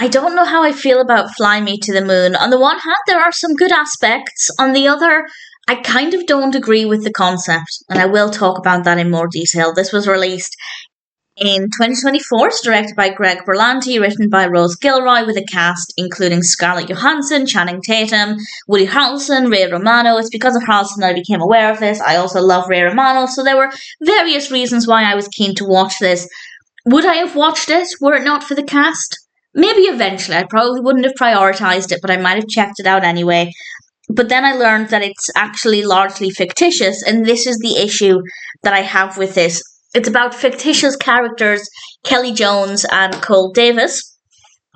I don't know how I feel about Fly Me to the Moon. On the one hand, there are some good aspects. On the other, I kind of don't agree with the concept, and I will talk about that in more detail. This was released in 2024, it's directed by Greg Berlanti, written by Rose Gilroy, with a cast including Scarlett Johansson, Channing Tatum, Woody Harrelson, Ray Romano. It's because of Harrelson that I became aware of this. I also love Ray Romano, so there were various reasons why I was keen to watch this. Would I have watched it were it not for the cast? Maybe eventually. I probably wouldn't have prioritized it, but I might have checked it out anyway. But then I learned that it's actually largely fictitious, and this is the issue that I have with this. It's about fictitious characters, Kelly Jones and Cole Davis.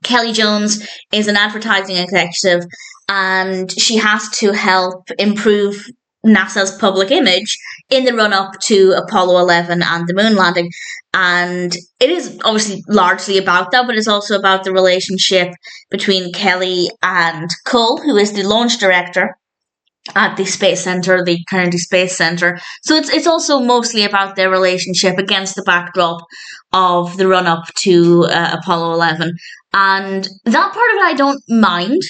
Kelly Jones is an advertising executive, and she has to help improve NASA's public image in the run-up to Apollo 11 and the moon landing. And it is obviously largely about that, but it's also about the relationship between Kelly and Cole, who is the launch director at the Space Center, the Kennedy Space Center. So it's also mostly about their relationship against the backdrop of the run-up to Apollo 11. And that part of it I don't mind,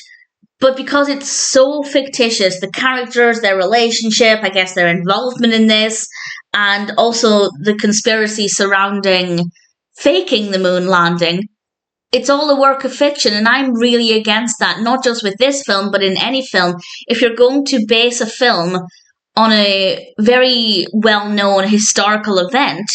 but because it's so fictitious, the characters, their relationship, I guess their involvement in this, and also the conspiracy surrounding faking the moon landing, it's all a work of fiction, and I'm really against that, not just with this film, but in any film. If you're going to base a film on a very well-known historical event,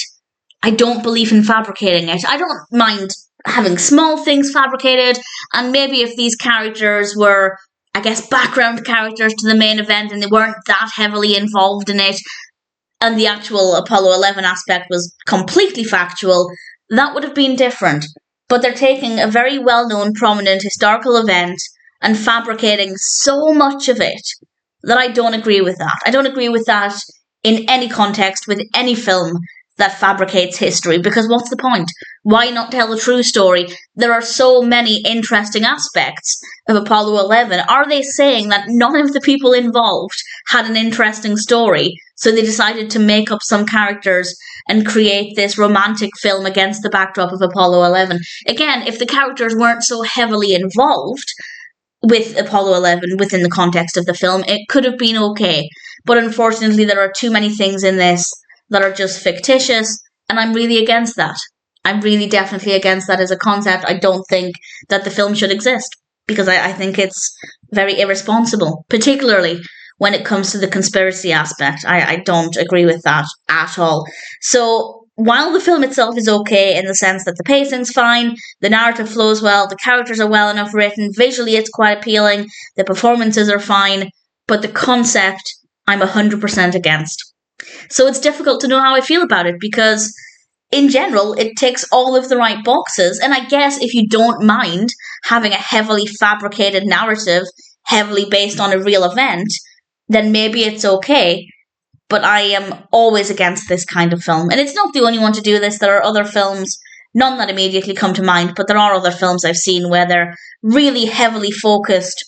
I don't believe in fabricating it. I don't mind having small things fabricated, and maybe if these characters were, I guess, background characters to the main event and they weren't that heavily involved in it, and the actual Apollo 11 aspect was completely factual, that would have been different. But they're taking a very well-known, prominent historical event and fabricating so much of it that I don't agree with that. I don't agree with that in any context with any film that fabricates history, because what's the point? Why not tell the true story? There are so many interesting aspects of Apollo 11. Are they saying that none of the people involved had an interesting story, so they decided to make up some characters and create this romantic film against the backdrop of Apollo 11? Again, if the characters weren't so heavily involved with Apollo 11 within the context of the film, it could have been okay. But unfortunately, there are too many things in this that are just fictitious, and I'm really against that. I'm really definitely against that as a concept. I don't think that the film should exist, because I think it's very irresponsible, particularly when it comes to the conspiracy aspect. I don't agree with that at all. So while the film itself is okay in the sense that the pacing's fine, the narrative flows well, the characters are well enough written, visually it's quite appealing, the performances are fine, but the concept I'm 100% against. So it's difficult to know how I feel about it, because in general it ticks all of the right boxes, and I guess if you don't mind having a heavily fabricated narrative, heavily based on a real event, then maybe it's okay. But I am always against this kind of film. And it's not the only one to do this. There are other films, none that immediately come to mind, but there are other films I've seen where they're really heavily focused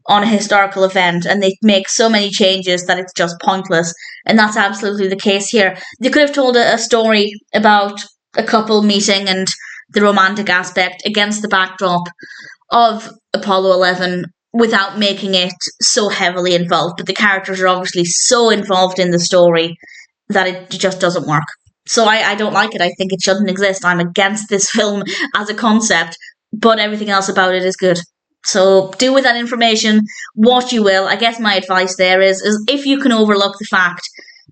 on a historical event and they make so many changes that it's just pointless. And that's absolutely the case here. They could have told a story about a couple meeting and the romantic aspect against the backdrop of Apollo 11 without making it so heavily involved. But the characters are obviously so involved in the story that it just doesn't work. So I don't like it. I think it shouldn't exist. I'm against this film as a concept, but everything else about it is good. So do with that information what you will. I guess my advice there is if you can overlook the fact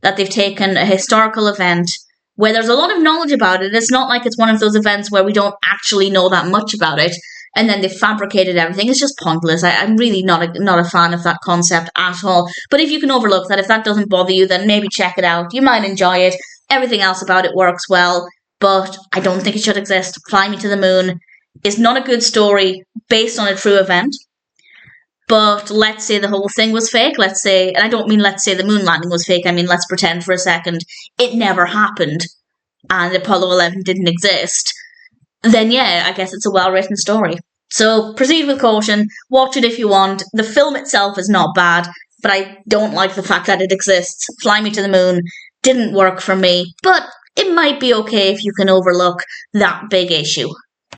that they've taken a historical event where there's a lot of knowledge about it, it's not like it's one of those events where we don't actually know that much about it, and then they've fabricated everything. It's just pointless. I'm really not a fan of that concept at all. But if you can overlook that, if that doesn't bother you, then maybe check it out. You might enjoy it. Everything else about it works well, but I don't think it should exist. Fly Me to the Moon is not a good story based on a true event. But let's say the whole thing was fake. Let's say, and I don't mean let's say the moon landing was fake. I mean, let's pretend for a second it never happened and Apollo 11 didn't exist. Then yeah, I guess it's a well-written story. So proceed with caution. Watch it if you want. The film itself is not bad, but I don't like the fact that it exists. Fly Me to the Moon didn't work for me, but it might be okay if you can overlook that big issue.